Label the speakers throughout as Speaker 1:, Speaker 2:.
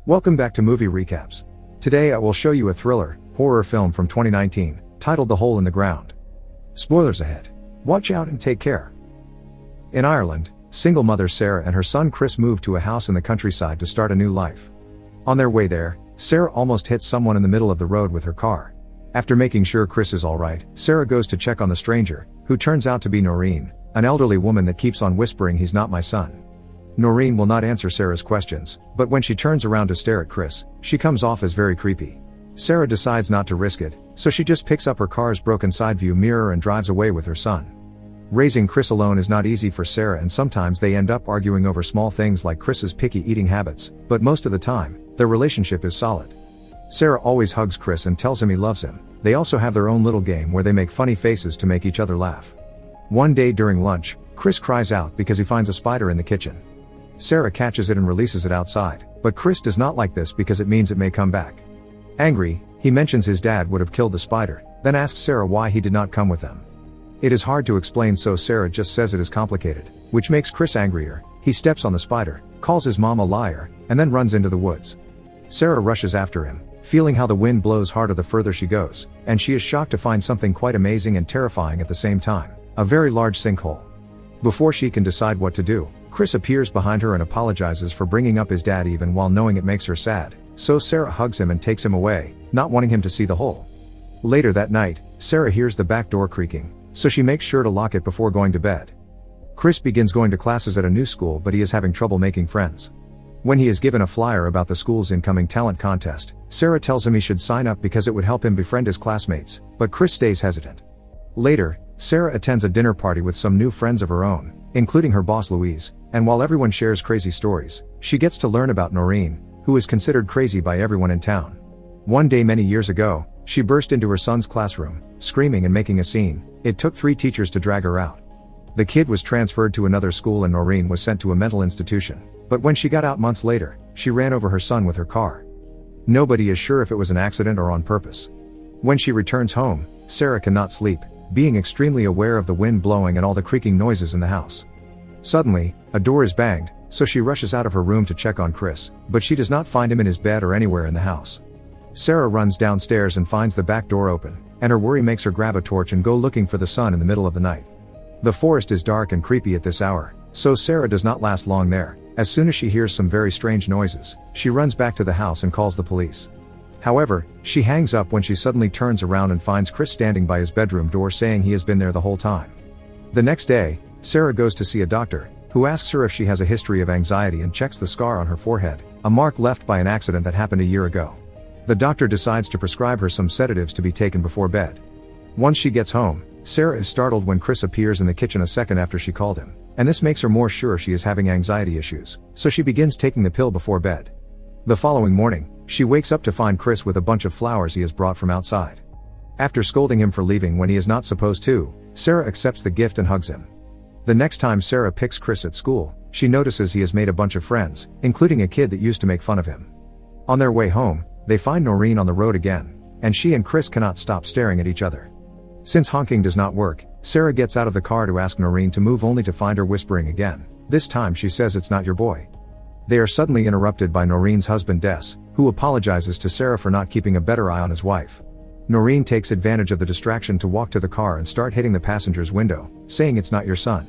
Speaker 1: Welcome back to Movie Recaps. Today I will show you a thriller, horror film from 2019, titled The Hole in the Ground. Spoilers ahead. Watch out and take care. In Ireland, single mother Sarah and her son Chris moved to a house in the countryside to start a new life. On their way there, Sarah almost hits someone in the middle of the road with her car. After making sure Chris is alright, Sarah goes to check on the stranger, who turns out to be Noreen, an elderly woman that keeps on whispering "He's not my son." Noreen will not answer Sarah's questions, but when she turns around to stare at Chris, she comes off as very creepy. Sarah decides not to risk it, so she just picks up her car's broken side view mirror and drives away with her son. Raising Chris alone is not easy for Sarah, and sometimes they end up arguing over small things like Chris's picky eating habits, but most of the time, their relationship is solid. Sarah always hugs Chris and tells him he loves him. They also have their own little game where they make funny faces to make each other laugh. One day during lunch, Chris cries out because he finds a spider in the kitchen. Sarah catches it and releases it outside, but Chris does not like this because it means it may come back. Angry, he mentions his dad would have killed the spider, then asks Sarah why he did not come with them. It is hard to explain, so Sarah just says it is complicated, which makes Chris angrier. He steps on the spider, calls his mom a liar, and then runs into the woods. Sarah rushes after him, feeling how the wind blows harder the further she goes, and she is shocked to find something quite amazing and terrifying at the same time: a very large sinkhole. Before she can decide what to do, Chris appears behind her and apologizes for bringing up his dad even while knowing it makes her sad, so Sarah hugs him and takes him away, not wanting him to see the hole. Later that night, Sarah hears the back door creaking, so she makes sure to lock it before going to bed. Chris begins going to classes at a new school, but he is having trouble making friends. When he is given a flyer about the school's incoming talent contest, Sarah tells him he should sign up because it would help him befriend his classmates, but Chris stays hesitant. Later, Sarah attends a dinner party with some new friends of her own, including her boss Louise, and while everyone shares crazy stories, she gets to learn about Noreen, who is considered crazy by everyone in town. One day many years ago, she burst into her son's classroom, screaming and making a scene. It took 3 teachers to drag her out. The kid was transferred to another school and Noreen was sent to a mental institution, but when she got out months later, she ran over her son with her car. Nobody is sure if it was an accident or on purpose. When she returns home, Sarah cannot sleep, being extremely aware of the wind blowing and all the creaking noises in the house. Suddenly, a door is banged, so she rushes out of her room to check on Chris, but she does not find him in his bed or anywhere in the house. Sarah runs downstairs and finds the back door open, and her worry makes her grab a torch and go looking for the son in the middle of the night. The forest is dark and creepy at this hour, so Sarah does not last long there. As soon as she hears some very strange noises, she runs back to the house and calls the police. However, she hangs up when she suddenly turns around and finds Chris standing by his bedroom door saying he has been there the whole time. The next day, Sarah goes to see a doctor, who asks her if she has a history of anxiety and checks the scar on her forehead, a mark left by an accident that happened a year ago. The doctor decides to prescribe her some sedatives to be taken before bed. Once she gets home, Sarah is startled when Chris appears in the kitchen a second after she called him, and this makes her more sure she is having anxiety issues, so she begins taking the pill before bed. The following morning, she wakes up to find Chris with a bunch of flowers he has brought from outside. After scolding him for leaving when he is not supposed to, Sarah accepts the gift and hugs him. The next time Sarah picks Chris at school, she notices he has made a bunch of friends, including a kid that used to make fun of him. On their way home, they find Noreen on the road again, and she and Chris cannot stop staring at each other. Since honking does not work, Sarah gets out of the car to ask Noreen to move, only to find her whispering again. This time she says it's not your boy. They are suddenly interrupted by Noreen's husband Des, who apologizes to Sarah for not keeping a better eye on his wife. Noreen takes advantage of the distraction to walk to the car and start hitting the passenger's window, saying it's not your son.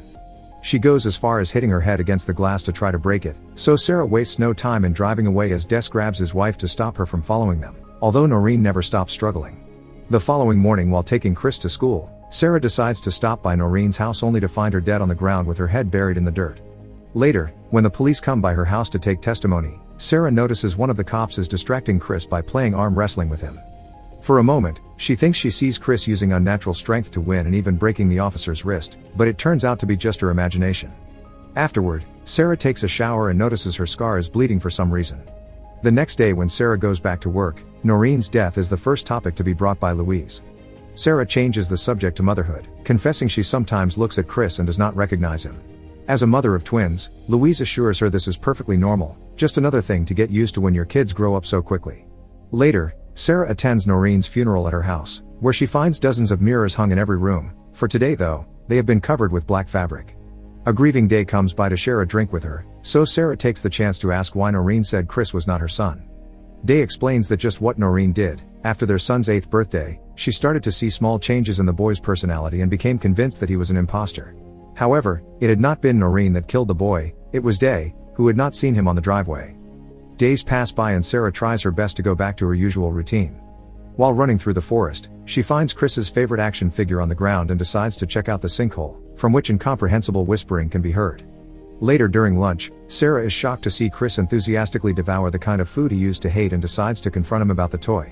Speaker 1: She goes as far as hitting her head against the glass to try to break it, so Sarah wastes no time in driving away as Des grabs his wife to stop her from following them, although Noreen never stops struggling. The following morning, while taking Chris to school, Sarah decides to stop by Noreen's house only to find her dead on the ground with her head buried in the dirt. Later, when the police come by her house to take testimony, Sarah notices one of the cops is distracting Chris by playing arm wrestling with him. For a moment, she thinks she sees Chris using unnatural strength to win and even breaking the officer's wrist, but it turns out to be just her imagination. Afterward, Sarah takes a shower and notices her scar is bleeding for some reason. The next day when Sarah goes back to work, Noreen's death is the first topic to be brought by Louise. Sarah changes the subject to motherhood, confessing she sometimes looks at Chris and does not recognize him. As a mother of twins, Louise assures her this is perfectly normal, just another thing to get used to when your kids grow up so quickly. Later, Sarah attends Noreen's funeral at her house, where she finds dozens of mirrors hung in every room. For today though, they have been covered with black fabric. A grieving day comes by to share a drink with her, so Sarah takes the chance to ask why Noreen said Chris was not her son. Day explains that just what Noreen did. After their son's 8th birthday, she started to see small changes in the boy's personality and became convinced that he was an imposter. However, it had not been Noreen that killed the boy, it was Day, who had not seen him on the driveway. Days pass by and Sarah tries her best to go back to her usual routine. While running through the forest, she finds Chris's favorite action figure on the ground and decides to check out the sinkhole, from which incomprehensible whispering can be heard. Later during lunch, Sarah is shocked to see Chris enthusiastically devour the kind of food he used to hate and decides to confront him about the toy.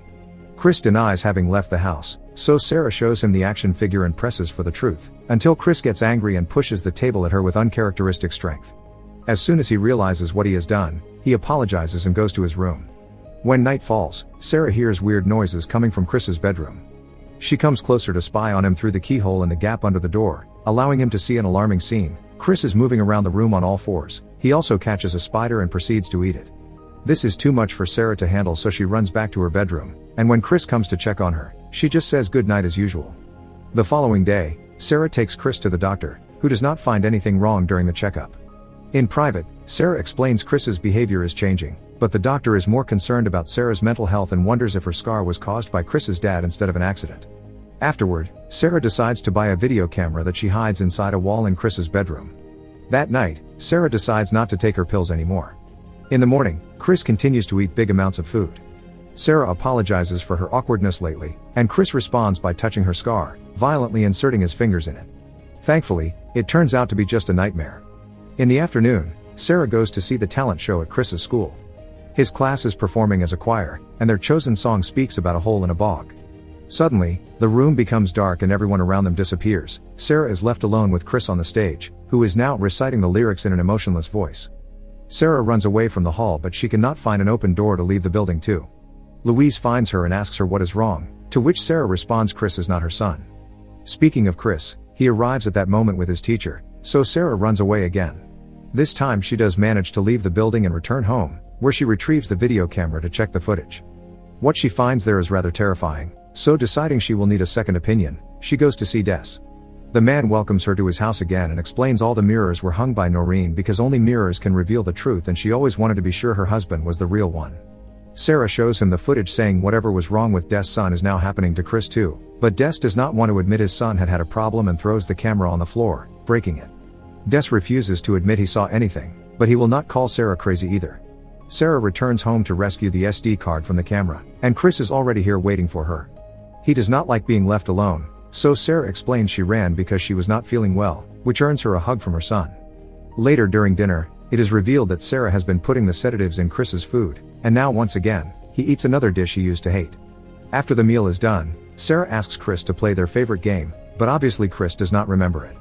Speaker 1: Chris denies having left the house, so Sarah shows him the action figure and presses for the truth, until Chris gets angry and pushes the table at her with uncharacteristic strength. As soon as he realizes what he has done, he apologizes and goes to his room. When night falls, Sarah hears weird noises coming from Chris's bedroom. She comes closer to spy on him through the keyhole in the gap under the door, allowing him to see an alarming scene. Chris is moving around the room on all fours. He also catches a spider and proceeds to eat it. This is too much for Sarah to handle, so she runs back to her bedroom, and when Chris comes to check on her, she just says good night as usual. The following day, Sarah takes Chris to the doctor, who does not find anything wrong during the checkup. In private, Sarah explains Chris's behavior is changing, but the doctor is more concerned about Sarah's mental health and wonders if her scar was caused by Chris's dad instead of an accident. Afterward, Sarah decides to buy a video camera that she hides inside a wall in Chris's bedroom. That night, Sarah decides not to take her pills anymore. In the morning, Chris continues to eat big amounts of food. Sarah apologizes for her awkwardness lately, and Chris responds by touching her scar, violently inserting his fingers in it. Thankfully, it turns out to be just a nightmare. In the afternoon, Sarah goes to see the talent show at Chris's school. His class is performing as a choir, and their chosen song speaks about a hole in a bog. Suddenly, the room becomes dark and everyone around them disappears. Sarah is left alone with Chris on the stage, who is now reciting the lyrics in an emotionless voice. Sarah runs away from the hall, but she cannot find an open door to leave the building to. Louise finds her and asks her what is wrong, to which Sarah responds Chris is not her son. Speaking of Chris, he arrives at that moment with his teacher, so Sarah runs away again. This time she does manage to leave the building and return home, where she retrieves the video camera to check the footage. What she finds there is rather terrifying, so deciding she will need a second opinion, she goes to see Des. The man welcomes her to his house again and explains all the mirrors were hung by Noreen because only mirrors can reveal the truth, and she always wanted to be sure her husband was the real one. Sarah shows him the footage, saying whatever was wrong with Des' son is now happening to Chris too, but Des does not want to admit his son had a problem and throws the camera on the floor, breaking it. Des refuses to admit he saw anything, but he will not call Sarah crazy either. Sarah returns home to rescue the SD card from the camera, and Chris is already here waiting for her. He does not like being left alone, so Sarah explains she ran because she was not feeling well, which earns her a hug from her son. Later during dinner, it is revealed that Sarah has been putting the sedatives in Chris's food, and now once again, he eats another dish he used to hate. After the meal is done, Sarah asks Chris to play their favorite game, but obviously Chris does not remember it.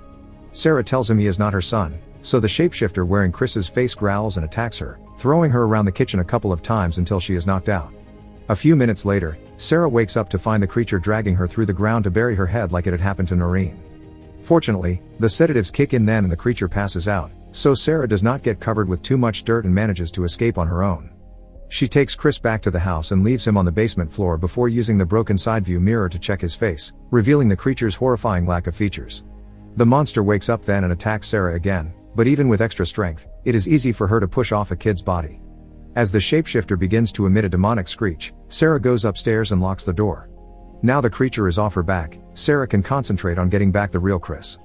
Speaker 1: Sarah tells him he is not her son, so the shapeshifter wearing Chris's face growls and attacks her, throwing her around the kitchen a couple of times until she is knocked out. A few minutes later, Sarah wakes up to find the creature dragging her through the ground to bury her head like it had happened to Noreen. Fortunately, the sedatives kick in then and the creature passes out, so Sarah does not get covered with too much dirt and manages to escape on her own. She takes Chris back to the house and leaves him on the basement floor before using the broken side view mirror to check his face, revealing the creature's horrifying lack of features. The monster wakes up then and attacks Sarah again, but even with extra strength, it is easy for her to push off a kid's body. As the shapeshifter begins to emit a demonic screech, Sarah goes upstairs and locks the door. Now the creature is off her back, Sarah can concentrate on getting back the real Chris.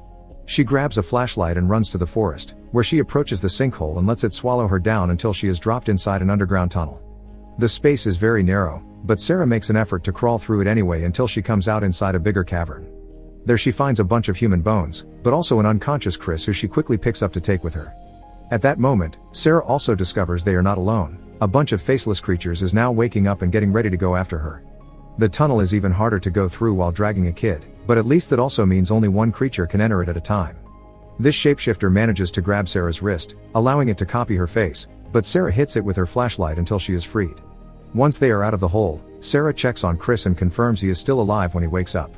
Speaker 1: She grabs a flashlight and runs to the forest, where she approaches the sinkhole and lets it swallow her down until she is dropped inside an underground tunnel. The space is very narrow, but Sarah makes an effort to crawl through it anyway until she comes out inside a bigger cavern. There she finds a bunch of human bones, but also an unconscious Chris who she quickly picks up to take with her. At that moment, Sarah also discovers they are not alone. A bunch of faceless creatures is now waking up and getting ready to go after her. The tunnel is even harder to go through while dragging a kid, but at least that also means only one creature can enter it at a time. This shapeshifter manages to grab Sarah's wrist, allowing it to copy her face, but Sarah hits it with her flashlight until she is freed. Once they are out of the hole, Sarah checks on Chris and confirms he is still alive when he wakes up.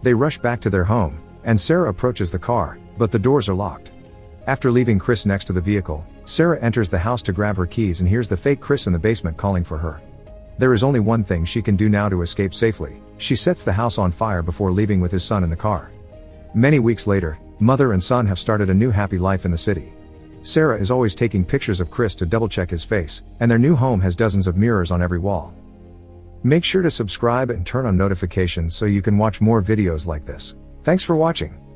Speaker 1: They rush back to their home, and Sarah approaches the car, but the doors are locked. After leaving Chris next to the vehicle, Sarah enters the house to grab her keys and hears the fake Chris in the basement calling for her. There is only one thing she can do now to escape safely. She sets the house on fire before leaving with his son in the car. Many weeks later, mother and son have started a new happy life in the city. Sarah is always taking pictures of Chris to double-check his face, and their new home has dozens of mirrors on every wall. Make sure to subscribe and turn on notifications so you can watch more videos like this. Thanks for watching.